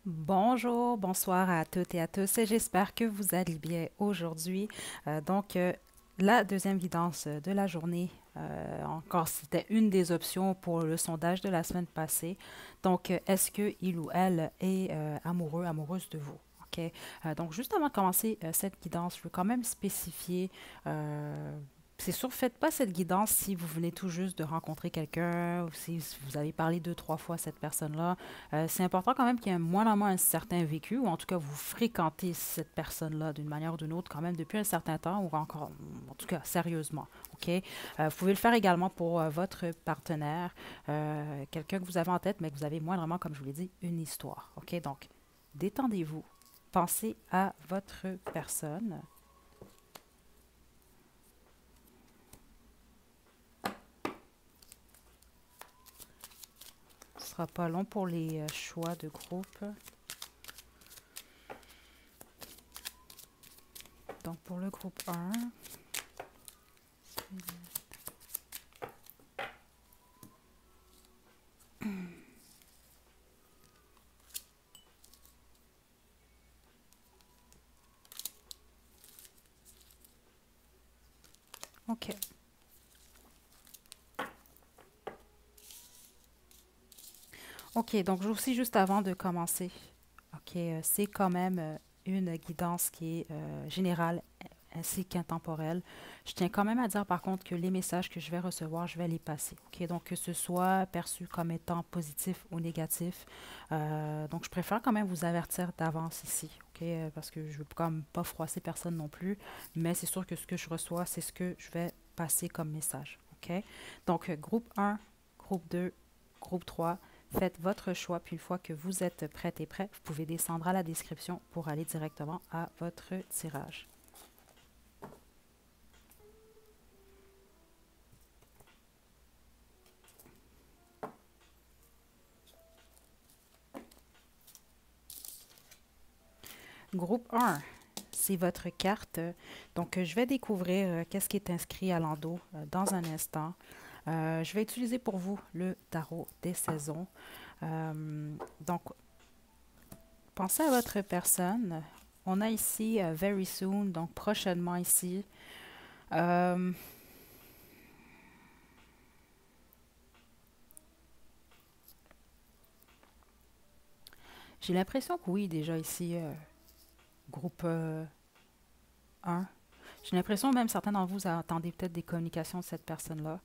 Bonjour, bonsoir à toutes et à tous et j'espère que vous allez bien aujourd'hui. La deuxième guidance de la journée, encore c'était une des options pour le sondage de la semaine passée. Est-ce que il ou elle est amoureux, amoureuse de vous? OK. Donc, juste avant de commencer cette guidance, je veux quand même spécifier c'est sûr, faites pas cette guidance si vous venez tout juste de rencontrer quelqu'un ou si vous avez parlé deux, trois fois à cette personne-là. C'est important quand même qu'il y ait moindrement un certain vécu, ou en tout cas vous fréquentez cette personne-là d'une manière ou d'une autre quand même depuis un certain temps, ou encore, en tout cas sérieusement. OK? Vous pouvez le faire également pour votre partenaire, quelqu'un que vous avez en tête, mais que vous avez moindrement, comme je vous l'ai dit, une histoire. OK? Donc, détendez-vous. Pensez à votre personne. Ce sera pas long pour les choix de groupe. Donc, pour le groupe 1, OK. OK, donc aussi juste avant de commencer, OK, c'est quand même une guidance qui est générale ainsi qu'intemporelle. Je tiens quand même à dire par contre que les messages que je vais recevoir, je vais les passer. OK, donc que ce soit perçu comme étant positif ou négatif. Donc je préfère quand même vous avertir d'avance ici. OK, parce que je veux comme pas froisser personne non plus, mais c'est sûr que ce que je reçois, c'est ce que je vais passer comme message. OK, donc groupe 1, groupe 2, groupe 3. Faites votre choix, puis une fois que vous êtes prête et prêt, vous pouvez descendre à la description pour aller directement à votre tirage. Groupe 1, c'est votre carte. Donc, je vais découvrir qu'est-ce qui est inscrit à l'endos dans un instant. Je vais utiliser pour vous le tarot des saisons. Donc, pensez à votre personne. On a ici very soon, donc prochainement ici. Euh, j'ai l'impression que oui, déjà ici, groupe 1. J'ai l'impression même certains d'entre vous attendez peut-être des communications de cette personne-là.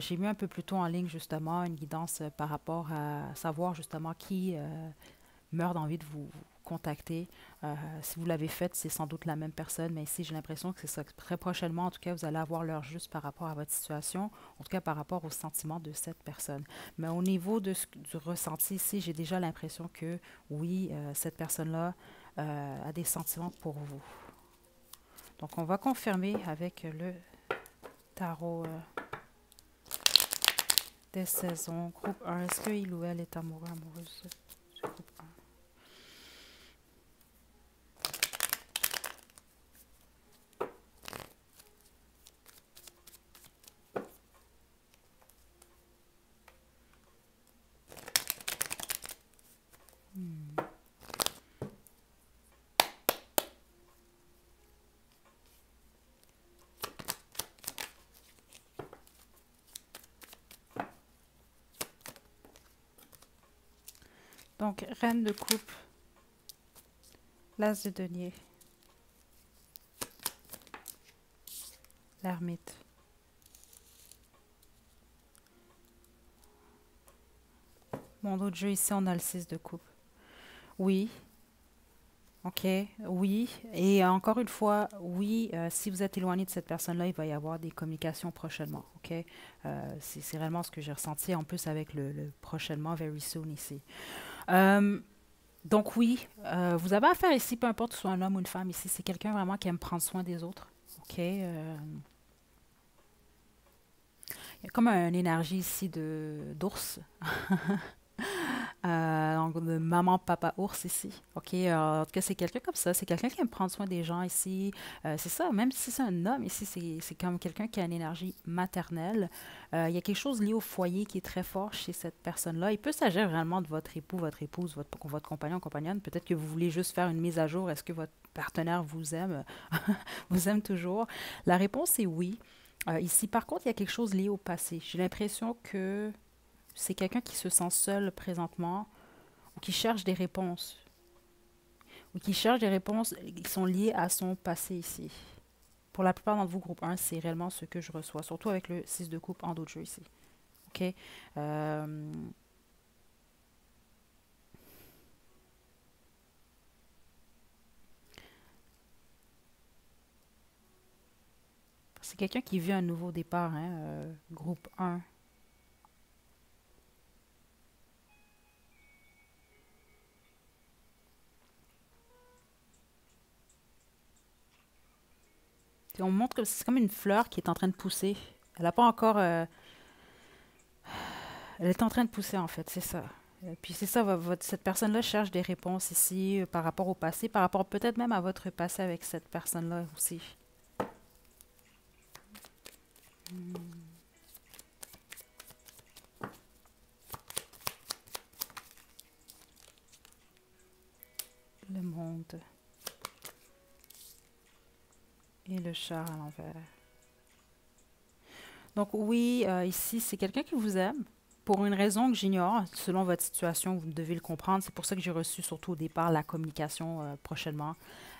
J'ai mis un peu plus tôt en ligne justement une guidance par rapport à savoir justement qui meurt d'envie de vous contacter. Si vous l'avez fait, c'est sans doute la même personne, mais ici j'ai l'impression que c'est ça. Très prochainement, en tout cas, vous allez avoir l'heure juste par rapport à votre situation, en tout cas par rapport au sentiment de cette personne. Mais au niveau du ressenti ici, j'ai déjà l'impression que oui, cette personne-là a des sentiments pour vous. Donc, on va confirmer avec le tarot des saisons. Groupe 1, est-ce qu'il ou elle est amoureux, amoureuse du groupe 1? Donc, reine de coupe, l'as de denier, l'ermite. Mon autre jeu ici, on a le 6 de coupe. Oui, ok, oui. Et encore une fois, oui, si vous êtes éloigné de cette personne-là, il va y avoir des communications prochainement, ok? C'est réellement ce que j'ai ressenti, en plus avec le prochainement, very soon ici. Euh, Donc oui, vous avez affaire ici, peu importe que ce soit un homme ou une femme ici, c'est quelqu'un vraiment qui aime prendre soin des autres. OK? Il y a comme une énergie ici de d'ours. Donc, de maman, papa, ours ici. OK? En tout cas, c'est quelqu'un comme ça. C'est quelqu'un qui aime prendre soin des gens ici. C'est ça, même si c'est un homme ici, c'est comme quelqu'un qui a une énergie maternelle. Il y a quelque chose lié au foyer qui est très fort chez cette personne-là. Il peut s'agir vraiment de votre époux, votre épouse, votre compagnon, compagnonne. Peut-être que vous voulez juste faire une mise à jour. Est-ce que votre partenaire vous aime, vous aime toujours? La réponse est oui. Ici, par contre, il y a quelque chose lié au passé. J'ai l'impression que c'est quelqu'un qui se sent seul présentement ou qui cherche des réponses ou qui cherche des réponses qui sont liées à son passé ici. Pour la plupart d'entre vous, groupe un, c'est réellement ce que je reçois, surtout avec le 6 de coupe en d'autres jeux ici. OK? Euh, c'est quelqu'un qui vit un nouveau départ, hein, groupe un. Et on montre que c'est comme une fleur qui est en train de pousser. Elle n'a pas encore... elle est en train de pousser, en fait, c'est ça. Puis c'est ça, cette personne-là cherche des réponses ici par rapport au passé, par rapport peut-être même à votre passé avec cette personne-là aussi. Le monde et le char à l'envers. Donc oui, ici, c'est quelqu'un qui vous aime pour une raison que j'ignore. Selon votre situation, vous devez le comprendre. C'est pour ça que j'ai reçu surtout au départ la communication prochainement.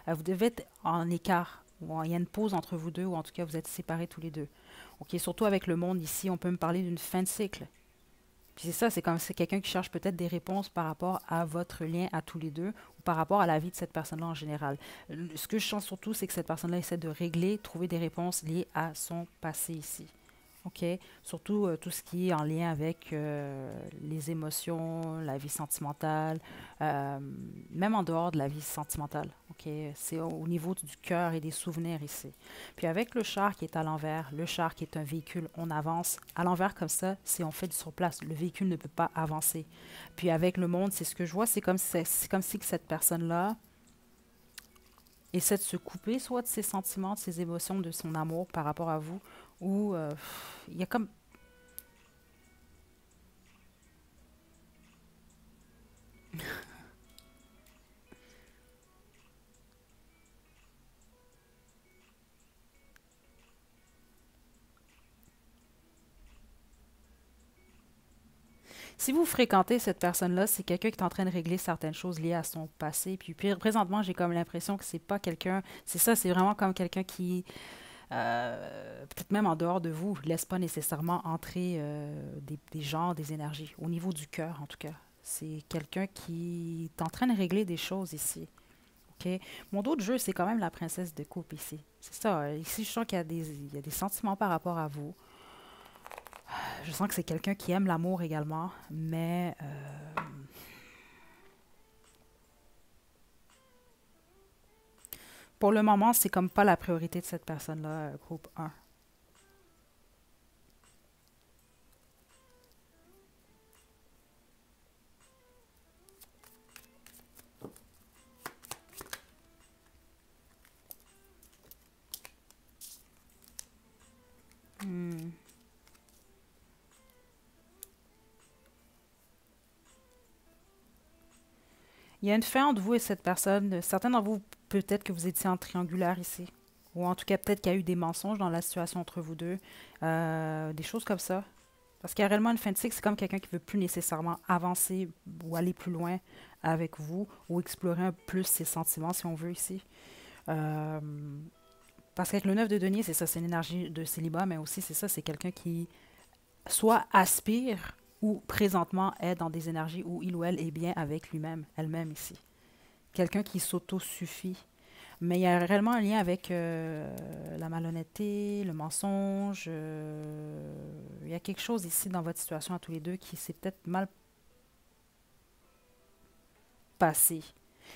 Vous devez être en écart. Ou il y a une pause entre vous deux, ou en tout cas, vous êtes séparés tous les deux. OK, surtout avec le monde ici, on peut me parler d'une fin de cycle. Puis c'est ça, c'est comme c'est quelqu'un qui cherche peut-être des réponses par rapport à votre lien à tous les deux ou par rapport à la vie de cette personne-là en général. Ce que je sens surtout, c'est que cette personne-là essaie de régler, trouver des réponses liées à son passé ici. OK? Surtout tout ce qui est en lien avec les émotions, la vie sentimentale, euh, même en dehors de la vie sentimentale. OK? C'est au niveau du cœur et des souvenirs ici. Puis avec le char qui est à l'envers, le char qui est un véhicule, on avance. À l'envers comme ça, c'est on fait du sur place. Le véhicule ne peut pas avancer. Puis avec le monde, c'est ce que je vois, c'est comme si que cette personne-là essaie de se couper soit de ses sentiments, de ses émotions, de son amour par rapport à vous, ou il y a comme... Si vous fréquentez cette personne-là, c'est quelqu'un qui est en train de régler certaines choses liées à son passé. Puis présentement, j'ai comme l'impression que c'est pas quelqu'un... C'est ça, c'est vraiment comme quelqu'un qui, peut-être même en dehors de vous, laisse pas nécessairement entrer des genres, des énergies. Au niveau du cœur, en tout cas. C'est quelqu'un qui est en train de régler des choses ici. OK? Mon dos de jeu, c'est quand même la princesse de coupe ici. C'est ça. Ici, je sens il y a des sentiments par rapport à vous. Je sens que c'est quelqu'un qui aime l'amour également, mais pour le moment, c'est comme pas la priorité de cette personne-là, groupe un. Hmm. Il y a une fin entre vous et cette personne. Certains d'entre vous, peut-être que vous étiez en triangulaire ici. Ou en tout cas, peut-être qu'il y a eu des mensonges dans la situation entre vous deux. Des choses comme ça. Parce qu'il y a réellement une fin de cycle, c'est comme quelqu'un qui veut plus nécessairement avancer ou aller plus loin avec vous ou explorer un peu plus ses sentiments, si on veut, ici. Euh, Parce qu'avec le 9 de denier, c'est ça, c'est une énergie de célibat, mais aussi c'est ça, c'est quelqu'un qui soit aspire ou présentement est dans des énergies où il ou elle est bien avec lui-même, elle-même ici. Quelqu'un qui s'auto-suffit. Mais il y a réellement un lien avec la malhonnêteté, le mensonge. Il y a quelque chose ici dans votre situation à tous les deux qui s'est peut-être mal passé.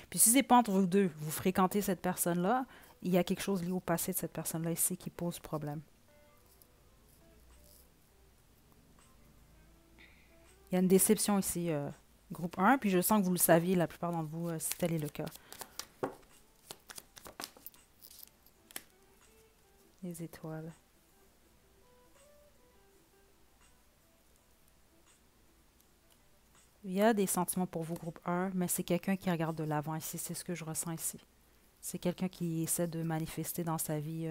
Puis si c'est pas entre vous deux, vous fréquentez cette personne-là, il y a quelque chose lié au passé de cette personne-là ici qui pose problème. Il y a une déception ici. Groupe 1, puis je sens que vous le saviez, la plupart d'entre vous, si tel est le cas. Les étoiles. Il y a des sentiments pour vous, groupe 1, mais c'est quelqu'un qui regarde de l'avant ici. C'est ce que je ressens ici. C'est quelqu'un qui essaie de manifester dans sa vie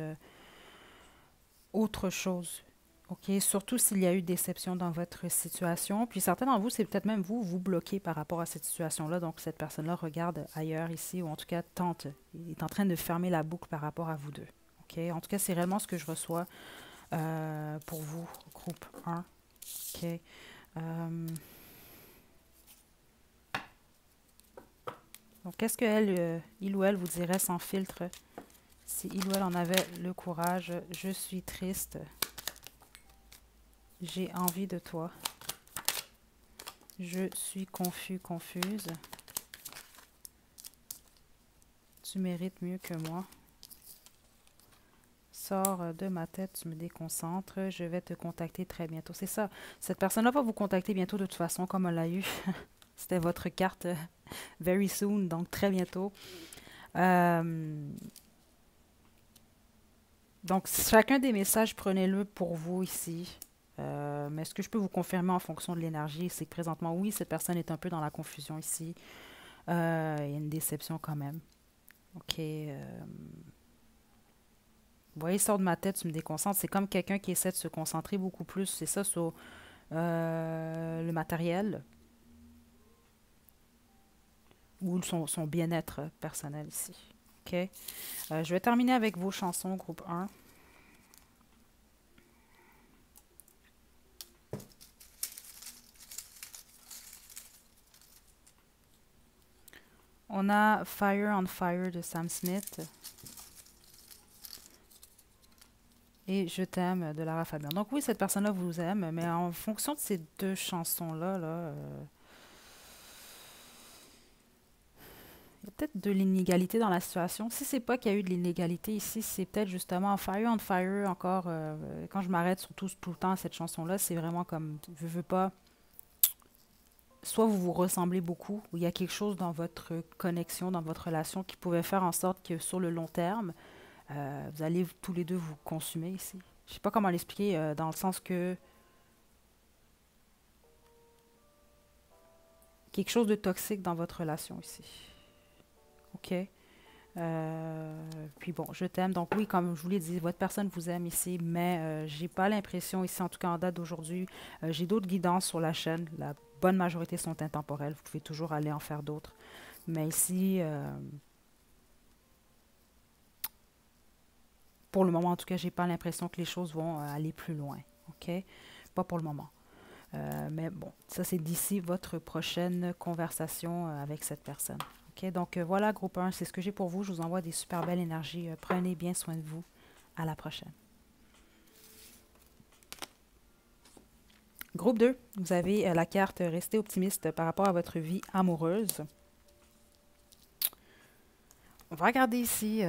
autre chose. OK? Surtout s'il y a eu déception dans votre situation. Puis certains d'entre vous, c'est peut-être même vous, vous bloquez par rapport à cette situation-là. Donc cette personne-là regarde ailleurs ici, ou en tout cas tente. Il est en train de fermer la boucle par rapport à vous deux. OK? En tout cas, c'est réellement ce que je reçois pour vous, groupe 1. OK? Donc, qu'est-ce que il ou elle vous dirait sans filtre? Si il ou elle en avait le courage, je suis triste. J'ai envie de toi. Je suis confus, confuse. Tu mérites mieux que moi. Sors de ma tête, tu me déconcentres. Je vais te contacter très bientôt. C'est ça. Cette personne-là va vous contacter bientôt de toute façon, comme on l'a eu. C'était votre carte very soon, donc très bientôt. Donc, chacun des messages, prenez-le pour vous ici. Mais ce que je peux vous confirmer en fonction de l'énergie, c'est que présentement, oui, cette personne est un peu dans la confusion ici. Il y a une déception quand même. OK. Vous voyez, sort de ma tête, tu me déconcentres. C'est comme quelqu'un qui essaie de se concentrer beaucoup plus, c'est ça, sur le matériel ou son bien-être personnel ici. OK. Je vais terminer avec vos chansons, groupe 1. On a Fire on Fire de Sam Smith et Je t'aime de Lara Fabian. Donc oui, cette personne-là vous aime, mais en fonction de ces deux chansons-là, il y a peut-être de l'inégalité dans la situation. Si c'est pas qu'il y a eu de l'inégalité ici, c'est peut-être justement Fire on Fire encore. Quand je m'arrête sur tout le temps à cette chanson-là, c'est vraiment comme, je veux pas. Soit vous vous ressemblez beaucoup, ou il y a quelque chose dans votre connexion, dans votre relation qui pouvait faire en sorte que sur le long terme, vous allez tous les deux vous consumer ici. Je sais pas comment l'expliquer, dans le sens que quelque chose de toxique dans votre relation ici. OK? Puis bon, je t'aime. Donc oui, comme je vous l'ai dit, votre personne vous aime ici, mais j'ai pas l'impression ici, en tout cas en date d'aujourd'hui, j'ai d'autres guidances sur la chaîne. La bonne majorité sont intemporelles. Vous pouvez toujours aller en faire d'autres. Mais ici, pour le moment, en tout cas, j'ai pas l'impression que les choses vont aller plus loin. OK? Pas pour le moment. Mais bon, ça c'est d'ici votre prochaine conversation avec cette personne. OK? Donc voilà, groupe 1, c'est ce que j'ai pour vous. Je vous envoie des super belles énergies. Prenez bien soin de vous. À la prochaine. Groupe 2, vous avez la carte Restez optimiste par rapport à votre vie amoureuse. On va regarder ici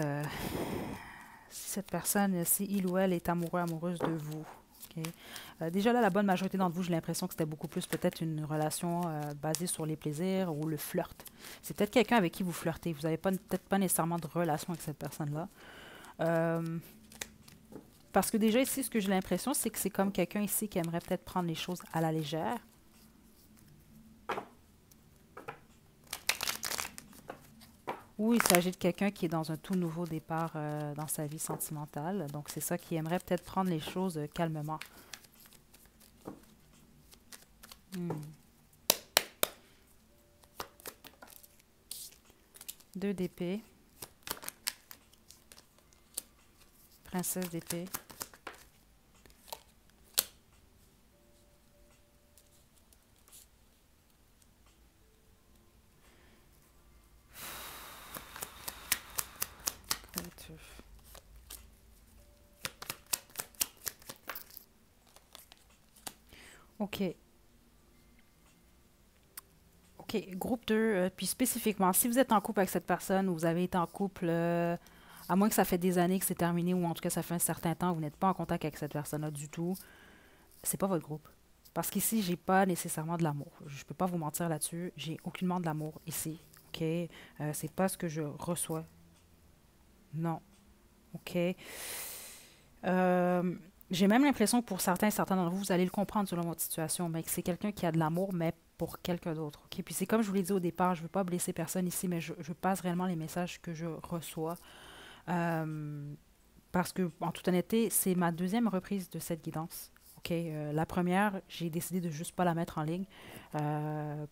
si cette personne, si il ou elle est amoureux, amoureuse de vous. Okay. Déjà là, la bonne majorité d'entre vous, j'ai l'impression que c'était beaucoup plus peut-être une relation basée sur les plaisirs ou le flirt. C'est peut-être quelqu'un avec qui vous flirtez. Vous n'avez peut-être pas nécessairement de relation avec cette personne-là. Parce que déjà ici, ce que j'ai l'impression, c'est que c'est comme quelqu'un ici qui aimerait peut-être prendre les choses à la légère. Ou il s'agit de quelqu'un qui est dans un tout nouveau départ dans sa vie sentimentale. Donc c'est ça qui aimerait peut-être prendre les choses calmement. 2 d'épée. Princesse d'épée. OK. OK, groupe 2, puis spécifiquement, si vous êtes en couple avec cette personne ou vous avez été en couple, à moins que ça fait des années que c'est terminé ou en tout cas ça fait un certain temps, vous n'êtes pas en contact avec cette personne-là du tout, c'est pas votre groupe. Parce qu'ici, j'ai pas nécessairement de l'amour. Je peux pas vous mentir là-dessus. J'ai aucunement de l'amour ici. OK? C'est pas ce que je reçois. Non. OK? Euh, j'ai même l'impression que pour certains d'entre vous, vous allez le comprendre selon votre situation, mais que c'est quelqu'un qui a de l'amour, mais pour quelqu'un d'autre. OK? Puis c'est comme je vous l'ai dit au départ, je veux pas blesser personne ici, mais je passe réellement les messages que je reçois. Euh, Parce que, en toute honnêteté, c'est ma deuxième reprise de cette guidance. OK, la première, j'ai décidé de juste pas la mettre en ligne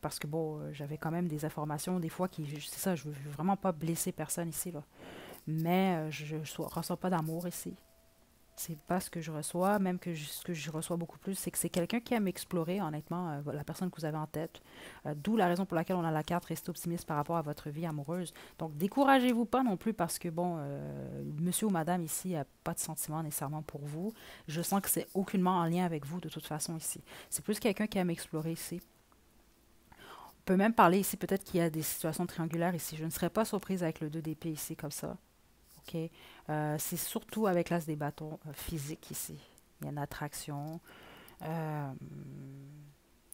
parce que, bon, j'avais quand même des informations, des fois, c'est ça, je veux vraiment pas blesser personne ici, là. Mais je ne reçois pas d'amour ici. C'est pas ce que je reçois, même ce que je reçois beaucoup plus, c'est que c'est quelqu'un qui aime explorer, honnêtement, la personne que vous avez en tête. D'où la raison pour laquelle on a la carte rester optimiste par rapport à votre vie amoureuse. Donc, découragez-vous pas non plus parce que, bon, monsieur ou madame ici n'a pas de sentiment nécessairement pour vous. Je sens que c'est aucunement en lien avec vous de toute façon ici. C'est plus quelqu'un qui aime explorer ici. On peut même parler ici, peut-être qu'il y a des situations triangulaires ici. Je ne serais pas surprise avec le 2 d'épée ici, comme ça. OK? C'est surtout avec l'as des bâtons physique ici. Il y a une attraction. Euh,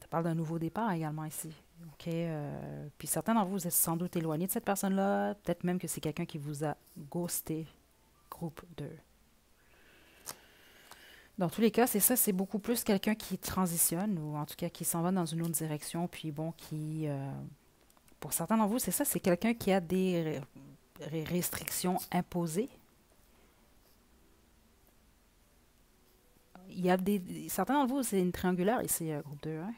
ça parle d'un nouveau départ également ici. OK? Puis certains d'entre vous, vous êtes sans doute éloignés de cette personne-là. Peut-être même que c'est quelqu'un qui vous a ghosté. Groupe 2. Dans tous les cas, c'est ça, c'est beaucoup plus quelqu'un qui transitionne ou en tout cas qui s'en va dans une autre direction. Puis bon, pour certains d'entre vous, c'est ça, c'est quelqu'un qui a des restrictions imposées. Il y a certains d'entre vous, c'est une triangulaire ici, groupe 2, hein?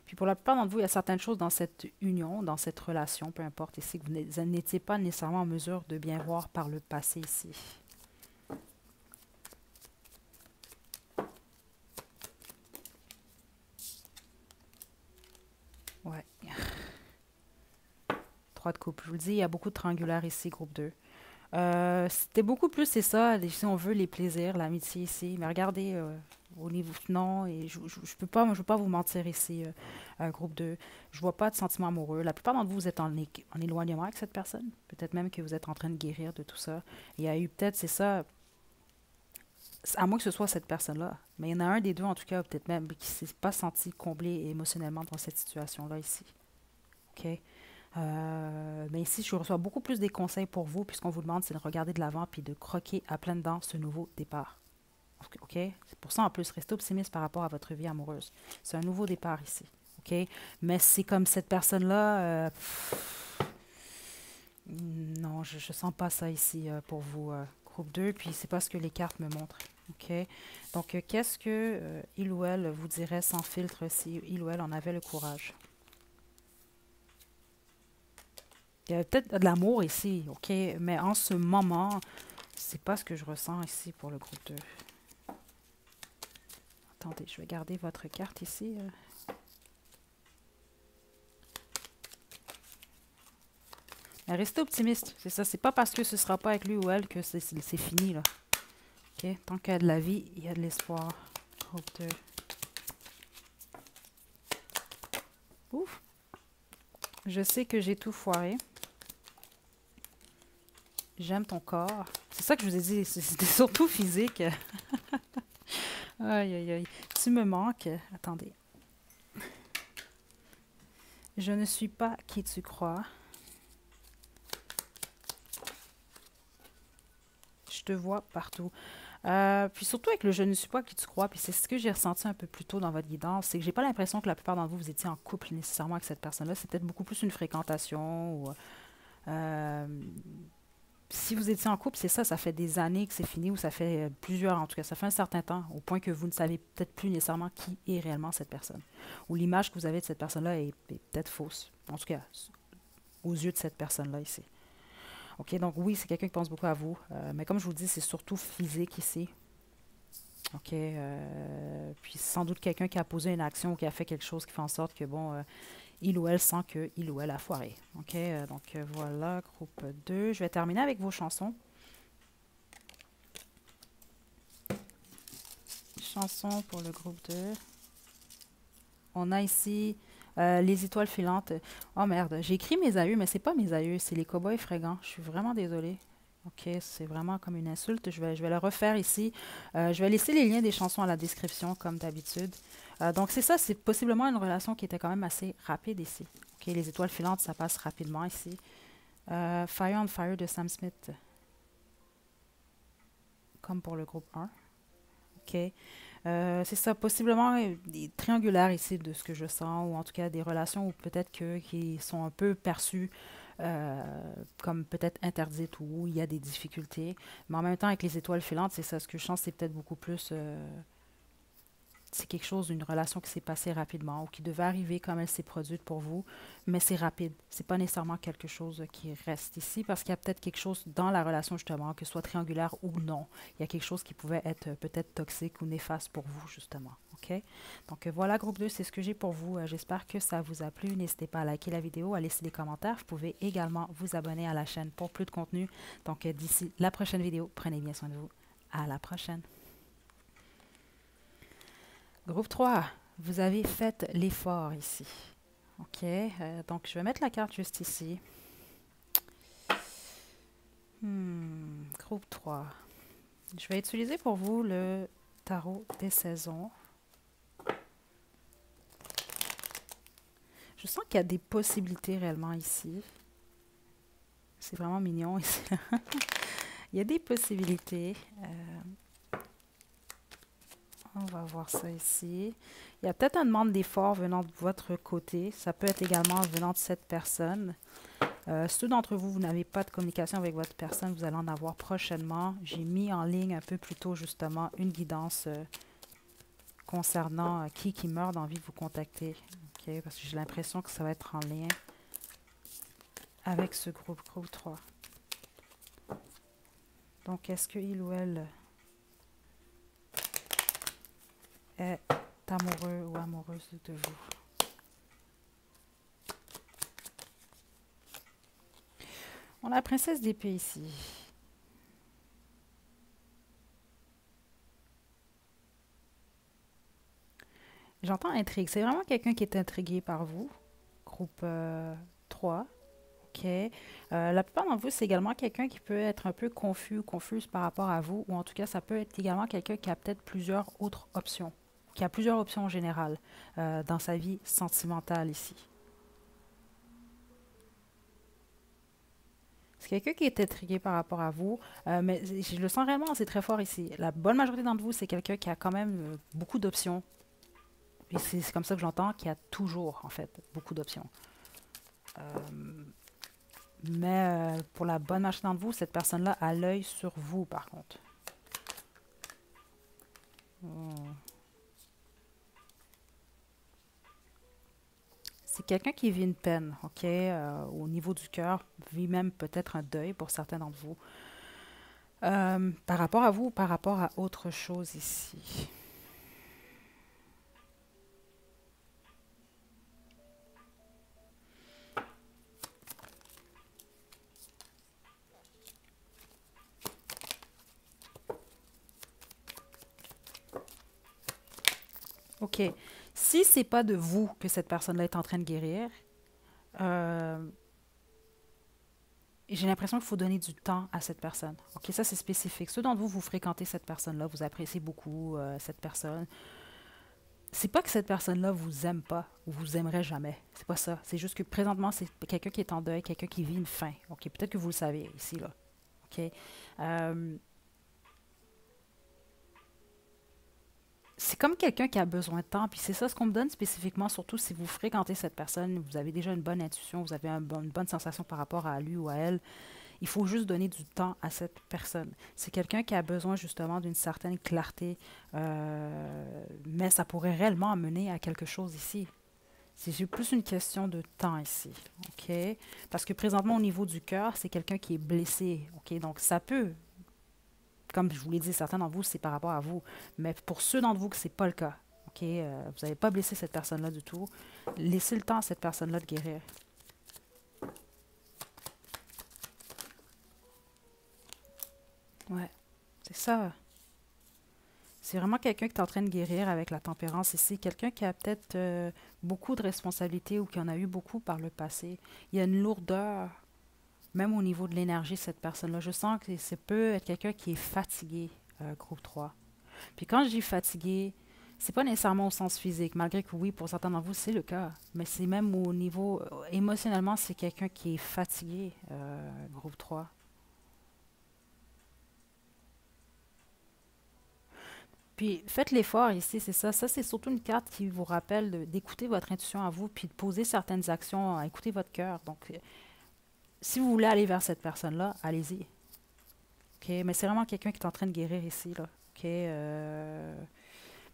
Puis pour la plupart d'entre vous, il y a certaines choses dans cette union, dans cette relation, peu importe ici, que vous n'étiez pas nécessairement en mesure de bien voir par le passé ici. Ouais. 3 de coupe. Je vous le dis, il y a beaucoup de triangulaires ici, groupe 2. C'était beaucoup plus, c'est ça, si on veut, les plaisirs, l'amitié ici. Mais regardez, au niveau, non, et je peux pas vous mentir ici, groupe 2. Je vois pas de sentiments amoureux. La plupart d'entre vous, vous êtes en éloignement avec cette personne. Peut-être même que vous êtes en train de guérir de tout ça. Il y a eu peut-être, c'est ça, à moins que ce soit cette personne-là. Mais il y en a un des deux, en tout cas, peut-être même, qui ne s'est pas senti comblé émotionnellement dans cette situation-là ici. OK? Mais ici, je reçois beaucoup plus des conseils pour vous, puisqu'on vous demande, c'est de regarder de l'avant puis de croquer à pleines dents ce nouveau départ. OK? C'est pour ça, en plus, restez optimiste par rapport à votre vie amoureuse. C'est un nouveau départ ici. OK? Mais c'est comme cette personne-là, non, je ne sens pas ça ici pour vous, groupe 2, puis c'est pas ce que les cartes me montrent. OK? Donc, qu'est-ce que il ou elle vous dirait sans filtre si il ou elle en avait le courage? Il y a peut-être de l'amour ici, OK? Mais en ce moment, c'est pas ce que je ressens ici pour le groupe 2. Attendez, je vais garder votre carte ici. Mais restez optimiste, c'est ça. C'est pas parce que ce sera pas avec lui ou elle que c'est fini, là. OK? Tant qu'il y a de la vie, il y a de l'espoir. Groupe 2. Ouf! Je sais que j'ai tout foiré. J'aime ton corps. C'est ça que je vous ai dit, c'était surtout physique. Aïe, aïe, aïe. Tu me manques. Attendez. Je ne suis pas qui tu crois. Je te vois partout. Puis surtout avec le je ne suis pas qui tu crois, puis c'est ce que j'ai ressenti un peu plus tôt dans votre guidance, c'est que j'ai pas l'impression que la plupart d'entre vous, vous étiez en couple nécessairement avec cette personne-là. C'est peut-être beaucoup plus une fréquentation ou si vous étiez en couple, c'est ça, ça fait des années que c'est fini, ou ça fait plusieurs, en tout cas, ça fait un certain temps, au point que vous ne savez peut-être plus nécessairement qui est réellement cette personne. Ou l'image que vous avez de cette personne-là est peut-être fausse, en tout cas, aux yeux de cette personne-là ici. OK, donc oui, c'est quelqu'un qui pense beaucoup à vous, mais comme je vous dis, c'est surtout physique ici. OK, puis sans doute quelqu'un qui a posé une action ou qui a fait quelque chose qui fait en sorte que, bon, il ou elle sent que il ou elle a foiré. OK, donc voilà, groupe 2. Je vais terminer avec vos chansons. Chansons pour le groupe 2. On a ici les étoiles filantes. Oh merde, j'ai écrit mes aïeux, mais c'est pas mes aïeux, c'est les cow-boys fringants. Je suis vraiment désolée. OK, c'est vraiment comme une insulte. Je vais le refaire ici. Je vais laisser les liens des chansons à la description, comme d'habitude. Donc, c'est ça, c'est possiblement une relation qui était quand même assez rapide ici. OK, les étoiles filantes, ça passe rapidement ici. Fire on Fire de Sam Smith, comme pour le groupe 1. OK. C'est ça, possiblement des triangulaires ici de ce que je sens, ou en tout cas des relations où peut-être qui sont un peu perçues comme peut-être interdites ou où il y a des difficultés. Mais en même temps, avec les étoiles filantes, c'est ça, ce que je sens, c'est peut-être beaucoup plus c'est quelque chose, une relation qui s'est passée rapidement ou qui devait arriver comme elle s'est produite pour vous, mais c'est rapide. C'est pas nécessairement quelque chose qui reste ici parce qu'il y a peut-être quelque chose dans la relation justement, que ce soit triangulaire ou non. Il y a quelque chose qui pouvait être peut-être toxique ou néfaste pour vous justement. OK? Donc voilà, groupe 2, c'est ce que j'ai pour vous. J'espère que ça vous a plu. N'hésitez pas à liker la vidéo, à laisser des commentaires. Vous pouvez également vous abonner à la chaîne pour plus de contenu. Donc d'ici la prochaine vidéo, prenez bien soin de vous. À la prochaine. Groupe 3, vous avez fait l'effort ici. OK, donc je vais mettre la carte juste ici. Groupe 3. Je vais utiliser pour vous le tarot des saisons. Je sens qu'il y a des possibilités réellement ici. C'est vraiment mignon ici. Il y a des possibilités. On va voir ça ici. Il y a peut-être une demande d'effort venant de votre côté. Ça peut être également venant de cette personne. Ceux d'entre vous, vous n'avez pas de communication avec votre personne, vous allez en avoir prochainement. J'ai mis en ligne un peu plus tôt justement une guidance concernant qui meurt d'envie de vous contacter. Okay? Parce que j'ai l'impression que ça va être en lien avec ce groupe 3. Donc, est-ce que il ou elle est amoureux ou amoureuse de vous? On a la princesse d'épée ici. J'entends intrigue. C'est vraiment quelqu'un qui est intrigué par vous. Groupe 3. OK. La plupart d'entre vous, c'est également quelqu'un qui peut être un peu confus ou confuse par rapport à vous. Ou en tout cas, ça peut être également quelqu'un qui a peut-être plusieurs autres options. Qui a plusieurs options générales dans sa vie sentimentale ici. C'est quelqu'un qui est intrigué par rapport à vous, mais je le sens réellement, c'est très fort ici. La bonne majorité d'entre vous, c'est quelqu'un qui a quand même beaucoup d'options. Et c'est comme ça que j'entends qu'il y a toujours, en fait, beaucoup d'options. Mais pour la bonne majorité d'entre vous, cette personne-là a l'œil sur vous, par contre. C'est quelqu'un qui vit une peine, OK? Au niveau du cœur, vit même peut-être un deuil pour certains d'entre vous. Par rapport à vous ou par rapport à autre chose ici? OK. Si c'est pas de vous que cette personne-là est en train de guérir, euh, j'ai l'impression qu'il faut donner du temps à cette personne. OK, ça c'est spécifique. Ceux d'entre vous, vous fréquentez cette personne-là, vous appréciez beaucoup cette personne. C'est pas que cette personne-là vous aime pas ou vous aimerait jamais. C'est pas ça. C'est juste que présentement, c'est quelqu'un qui est en deuil, quelqu'un qui vit une fin. OK, peut-être que vous le savez ici, là. OK. C'est comme quelqu'un qui a besoin de temps, puis c'est ça ce qu'on me donne spécifiquement, surtout si vous fréquentez cette personne, vous avez déjà une bonne intuition, vous avez une bonne sensation par rapport à lui ou à elle. Il faut juste donner du temps à cette personne. C'est quelqu'un qui a besoin justement d'une certaine clarté, mais ça pourrait réellement amener à quelque chose ici. C'est plus une question de temps ici, OK? Parce que présentement, au niveau du cœur, c'est quelqu'un qui est blessé, OK? Donc, ça peut, comme je vous l'ai dit, certains d'entre vous, c'est par rapport à vous. Mais pour ceux d'entre vous que ce n'est pas le cas, OK? Vous n'avez pas blessé cette personne-là du tout. Laissez le temps à cette personne-là de guérir. Ouais, c'est ça. C'est vraiment quelqu'un qui est en train de guérir avec la tempérance ici. Quelqu'un qui a peut-être beaucoup de responsabilités ou qui en a eu beaucoup par le passé. Il y a une lourdeur Même au niveau de l'énergie, cette personne-là, je sens que ça peut être quelqu'un qui est fatigué, groupe 3. Puis quand je dis fatigué, c'est pas nécessairement au sens physique, malgré que oui, pour certains d'entre vous, c'est le cas. Mais c'est même au niveau émotionnellement, c'est quelqu'un qui est fatigué, groupe 3. Puis faites l'effort ici, c'est ça. Ça, c'est surtout une carte qui vous rappelle d'écouter votre intuition à vous, puis de poser certaines actions, à écouter votre cœur. Donc, si vous voulez aller vers cette personne-là, allez-y. OK? Mais c'est vraiment quelqu'un qui est en train de guérir ici, là. OK?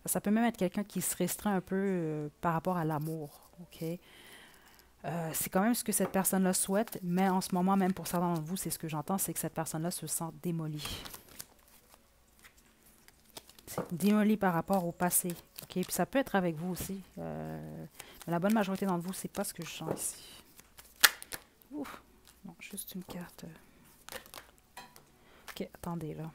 Ça peut même être quelqu'un qui se restreint un peu par rapport à l'amour. OK? C'est quand même ce que cette personne-là souhaite, mais en ce moment, même pour certains d'entre vous, c'est ce que j'entends, c'est que cette personne-là se sent démolie. C'est démolie par rapport au passé. OK? Puis ça peut être avec vous aussi. Mais la bonne majorité d'entre vous, c'est pas ce que je sens ici. Ouf! Non, juste une carte. OK, attendez là.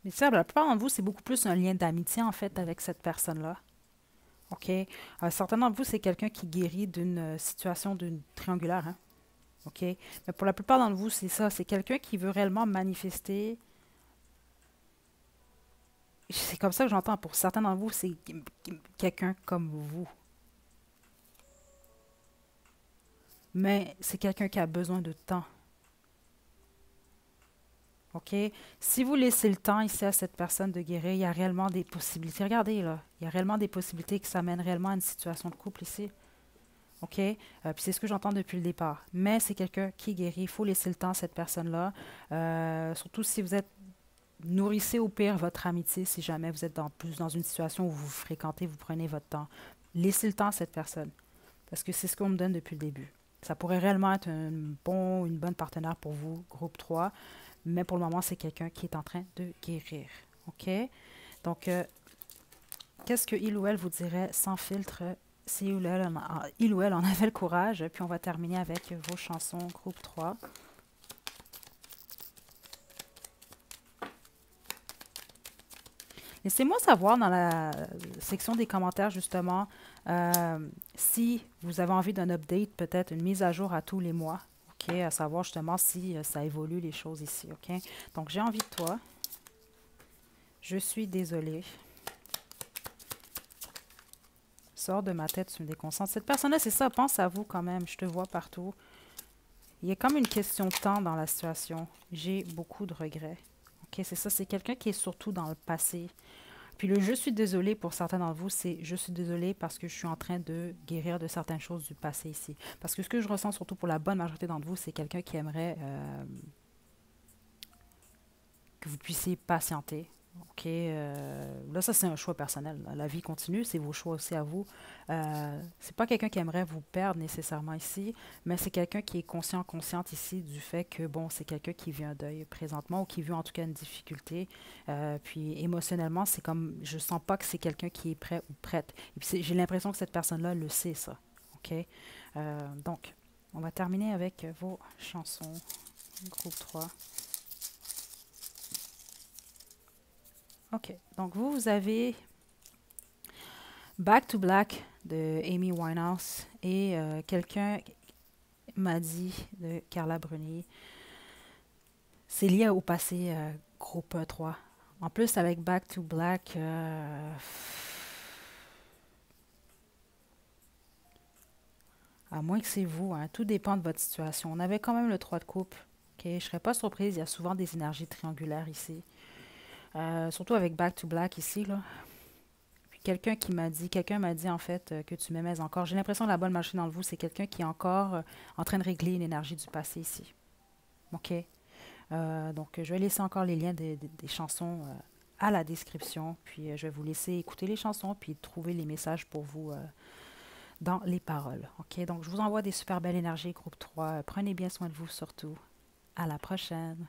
Mais ça, la plupart d'entre vous, c'est beaucoup plus un lien d'amitié, en fait, avec cette personne-là. OK? Certains d'entre vous, c'est quelqu'un qui guérit d'une situation d'une triangulaire. Hein? OK? Mais pour la plupart d'entre vous, c'est ça. C'est quelqu'un qui veut réellement manifester. C'est comme ça que j'entends. Pour certains d'entre vous, c'est quelqu'un comme vous. Mais c'est quelqu'un qui a besoin de temps. OK? Si vous laissez le temps ici à cette personne de guérir, il y a réellement des possibilités. Regardez, là. Il y a réellement des possibilités que ça mène réellement à une situation de couple ici. OK? Puis c'est ce que j'entends depuis le départ. Mais c'est quelqu'un qui guérit. Il faut laisser le temps à cette personne-là. Surtout si vous êtes nourrissez au pire votre amitié, si jamais vous êtes plus dans une situation où vous fréquentez, vous prenez votre temps. Laissez le temps à cette personne. Parce que c'est ce qu'on me donne depuis le début. Ça pourrait réellement être une bonne partenaire pour vous, groupe 3. Mais pour le moment, c'est quelqu'un qui est en train de guérir. OK? Donc, qu'est-ce que il ou elle vous dirait sans filtre si il ou elle en avait le courage? Puis on va terminer avec vos chansons groupe 3. Laissez-moi savoir dans la section des commentaires, justement, si vous avez envie d'un update, peut-être une mise à jour à tous les mois. OK? À savoir justement si ça évolue les choses ici. OK? Donc, j'ai envie de toi. Je suis désolée. Sors de ma tête, tu me déconcentres. Cette personne-là, c'est ça, pense à vous quand même. Je te vois partout. Il y a comme une question de temps dans la situation. J'ai beaucoup de regrets. OK, c'est ça, c'est quelqu'un qui est surtout dans le passé. Puis le je suis désolé pour certains d'entre vous, c'est je suis désolé parce que je suis en train de guérir de certaines choses du passé ici. Parce que ce que je ressens surtout pour la bonne majorité d'entre vous, c'est quelqu'un qui aimerait que vous puissiez patienter. OK. Là, ça, c'est un choix personnel. La vie continue, c'est vos choix aussi à vous. C'est pas quelqu'un qui aimerait vous perdre nécessairement ici, mais c'est quelqu'un qui est consciente ici du fait que, bon, c'est quelqu'un qui vit un deuil présentement ou qui vit en tout cas une difficulté. Puis émotionnellement, c'est comme, je sens pas que c'est quelqu'un qui est prêt ou prête. Et puis j'ai l'impression que cette personne-là le sait, ça. OK. Donc, on va terminer avec vos chansons. Groupe 3. OK. Donc, vous avez Back to Black de Amy Winehouse et quelqu'un m'a dit de Carla Bruni. C'est lié au passé, groupe 3. En plus, avec Back to Black, à moins que c'est vous, hein, tout dépend de votre situation. On avait quand même le 3 de coupe. OK, je ne serais pas surprise, il y a souvent des énergies triangulaires ici. Surtout avec Back to Black ici, là. Puis quelqu'un m'a dit en fait que tu m'aimais encore. J'ai l'impression que la bonne machine dans le vous, c'est quelqu'un qui est encore en train de régler une énergie du passé ici. OK? Donc, je vais laisser encore les liens des chansons à la description. Puis, je vais vous laisser écouter les chansons puis trouver les messages pour vous dans les paroles. OK? Donc, je vous envoie des super belles énergies, groupe 3. Prenez bien soin de vous surtout. À la prochaine.